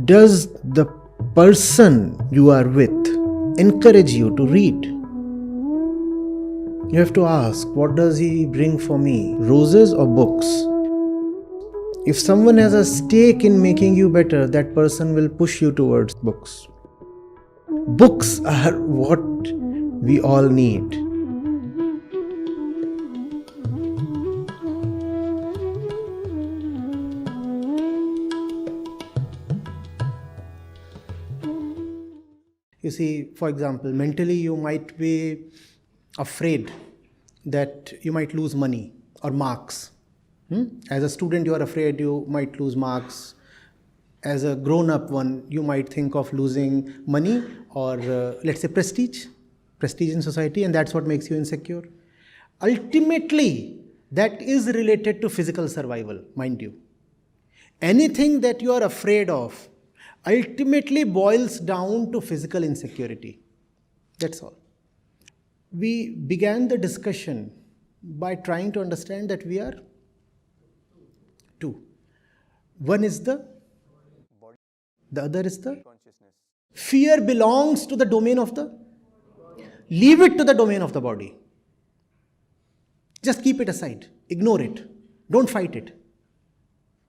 Does the person you are with encourage you to read? You have to ask, what does he bring for me? Roses or books? If someone has a stake in making you better, that person will push you towards books. Books are what we all need. You see, for example, mentally you might be afraid that you might lose money or marks. As a student, you are afraid you might lose marks. As a grown-up one, you might think of losing money or, let's say, prestige in society, and that's what makes you insecure. Ultimately, that is related to physical survival, mind you. Anything that you are afraid of ultimately boils down to physical insecurity. That's all. We began the discussion by trying to understand that we are two. One is the other is the consciousness. Fear belongs to the domain of the, leave it to the domain of the body. Just keep it aside. Ignore it. Don't fight it.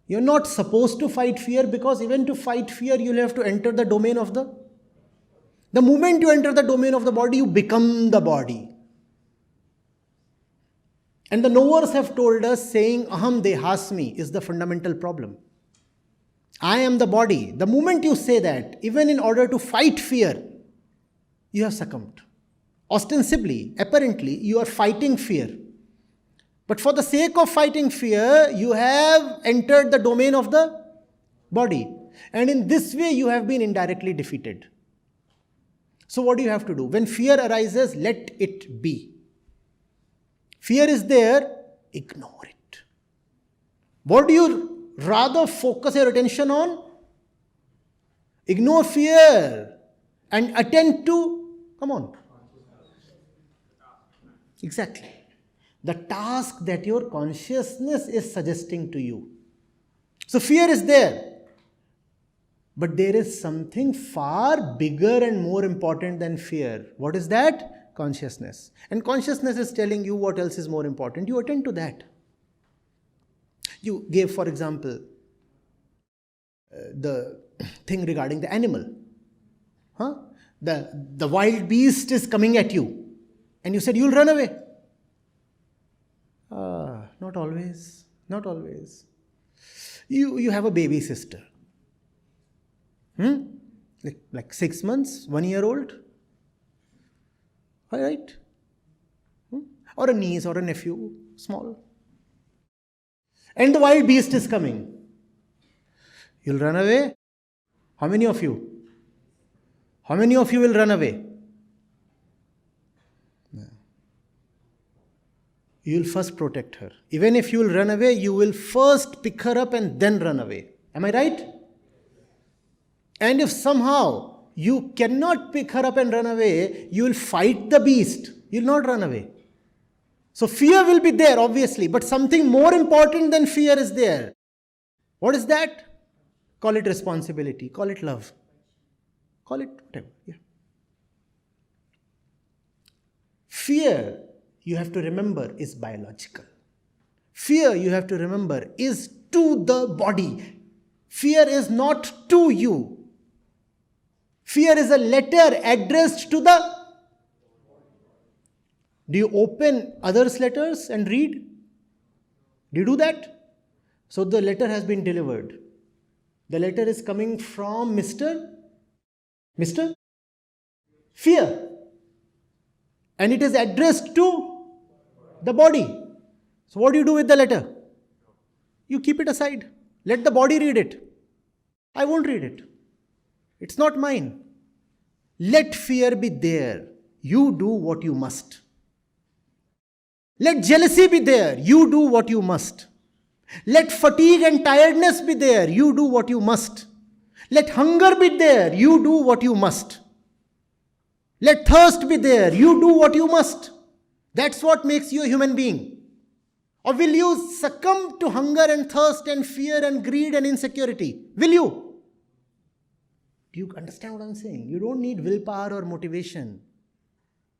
You're not supposed to fight fear, because even to fight fear, you'll have to enter the domain of the moment you enter the domain of the body, you become the body. And the knowers have told us, saying aham dehasmi is the fundamental problem. I am the body. The moment you say that, even in order to fight fear, you have succumbed. Ostensibly, apparently, you are fighting fear. But for the sake of fighting fear, you have entered the domain of the body. And in this way, you have been indirectly defeated. So what do you have to do? When fear arises, let it be. Fear is there, ignore it. What do you rather focus your attention on? Ignore fear and attend to, come on. Exactly. The task that your consciousness is suggesting to you. So fear is there. But there is something far bigger and more important than fear. What is that? Consciousness. And consciousness is telling you what else is more important. You attend to that. You gave, for example, the thing regarding the animal. The wild beast is coming at you. And you said, you'll run away. Not always. Not always. You have a baby sister. Like 6 months, 1 year old. All right? Or a niece or a nephew, small. And the wild beast is coming. You'll run away? How many of you? How many of you will run away? You will first protect her. Even if you will run away, you will first pick her up and then run away. Am I right? And if somehow you cannot pick her up and run away, you will fight the beast. You will not run away. So fear will be there, obviously, but something more important than fear is there. What is that? Call it responsibility. Call it love. Call it whatever. Yeah. Fear, you have to remember, is biological. Fear, you have to remember, is to the body. Fear is not to you. Fear is a letter addressed to the... Do you open others' letters and read? Do you do that? So the letter has been delivered. The letter is coming from Mr. Fear. And it is addressed to the body. So what do you do with the letter? You keep it aside. Let the body read it. I won't read it. It's not mine. Let fear be there. You do what you must. Let jealousy be there. You do what you must. Let fatigue and tiredness be there. You do what you must. Let hunger be there. You do what you must. Let thirst be there. You do what you must. That's what makes you a human being. Or will you succumb to hunger and thirst and fear and greed and insecurity? Will you? Do you understand what I'm saying? You don't need willpower or motivation.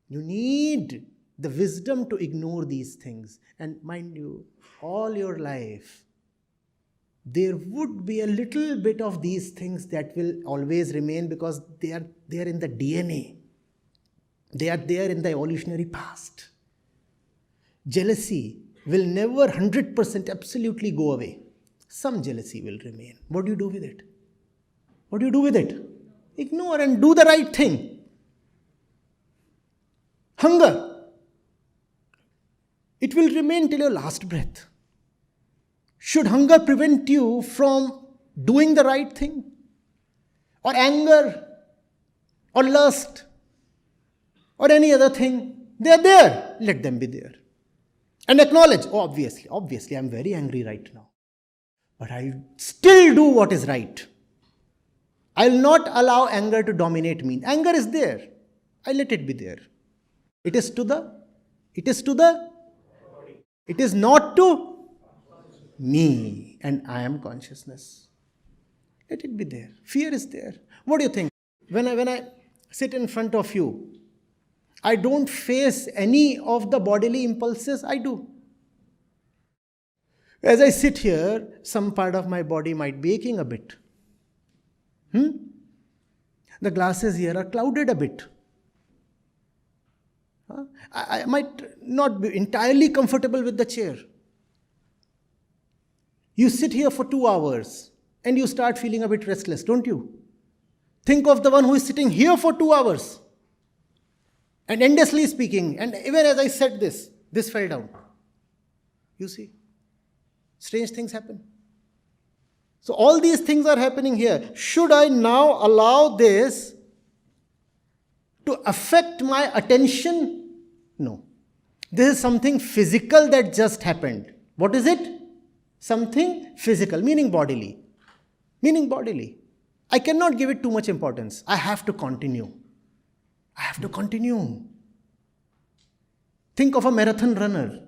You need the wisdom to ignore these things. And mind you, all your life, there would be a little bit of these things that will always remain because they are in the DNA. They are there in the evolutionary past. Jealousy will never 100% absolutely go away. Some jealousy will remain. What do you do with it? What do you do with it? Ignore and do the right thing. Hunger. It will remain till your last breath. Should hunger prevent you from doing the right thing? Or anger? Or lust? Or any other thing? They are there. Let them be there. And acknowledge, obviously, I'm very angry right now. But I still do what is right. I'll not allow anger to dominate me. Anger is there. I let it be there. It is not to me, and I am consciousness. Let it be there. Fear is there. What do you think? When I sit in front of you, I don't face any of the bodily impulses. I do. As I sit here, some part of my body might be aching a bit. The glasses here are clouded a bit. I might not be entirely comfortable with the chair. You sit here for 2 hours and you start feeling a bit restless, don't you? Think of the one who is sitting here for 2 hours and endlessly speaking. And even as I said this fell down. You see, strange things happen. So all these things are happening here. Should I now allow this to affect my attention? No. This is something physical that just happened. What is it? Something physical, meaning bodily. I cannot give it too much importance. I have to continue. Think of a marathon runner.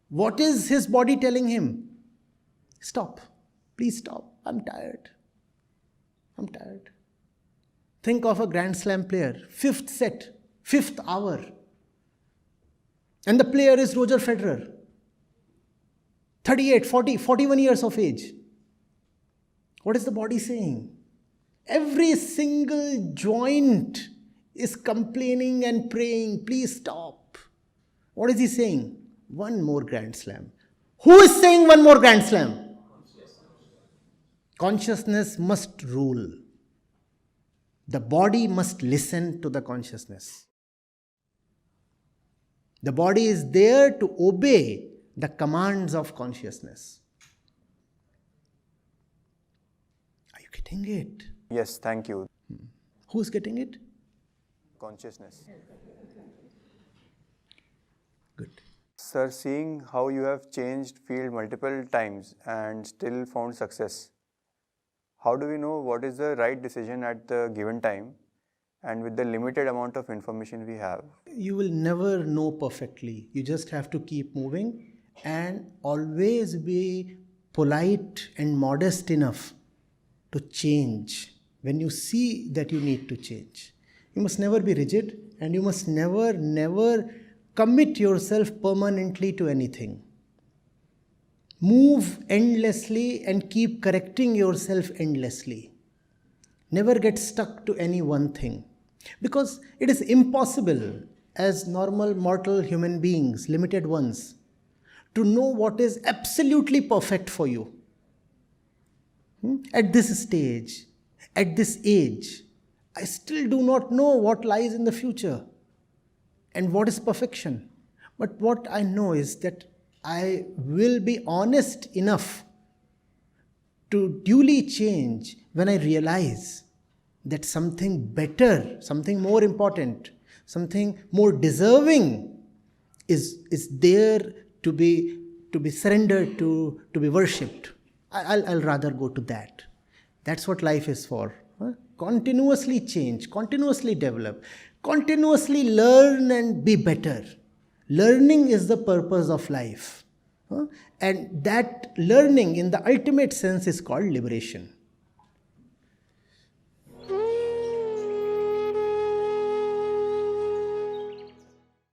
What is his body telling him? Stop. Please stop. I'm tired. Think of a Grand Slam player. 5th set, 5th hour. And the player is Roger Federer. 38, 40, 41 years of age. What is the body saying? Every single joint is complaining and praying, please stop. What is he saying? One more Grand Slam. Who is saying one more Grand Slam? Consciousness must rule. The body must listen to the consciousness. The body is there to obey the commands of consciousness. Are you getting it? Yes, thank you. Who's getting it? Consciousness. Good. Sir, seeing how you have changed field multiple times and still found success, how do we know what is the right decision at the given time and with the limited amount of information we have? You will never know perfectly. You just have to keep moving and always be polite and modest enough to change when you see that you need to change. You must never be rigid and you must never commit yourself permanently to anything. Move endlessly and keep correcting yourself endlessly. Never get stuck to any one thing. Because it is impossible as normal mortal human beings, limited ones, to know what is absolutely perfect for you. At this stage, at this age, I still do not know what lies in the future and what is perfection. But what I know is that I will be honest enough to duly change when I realize that something better, something more important, something more deserving is there to be surrendered, to be worshipped. I'll rather go to that. That's what life is for. Continuously change, continuously develop, continuously learn and be better. Learning is the purpose of life. And that learning in the ultimate sense is called liberation.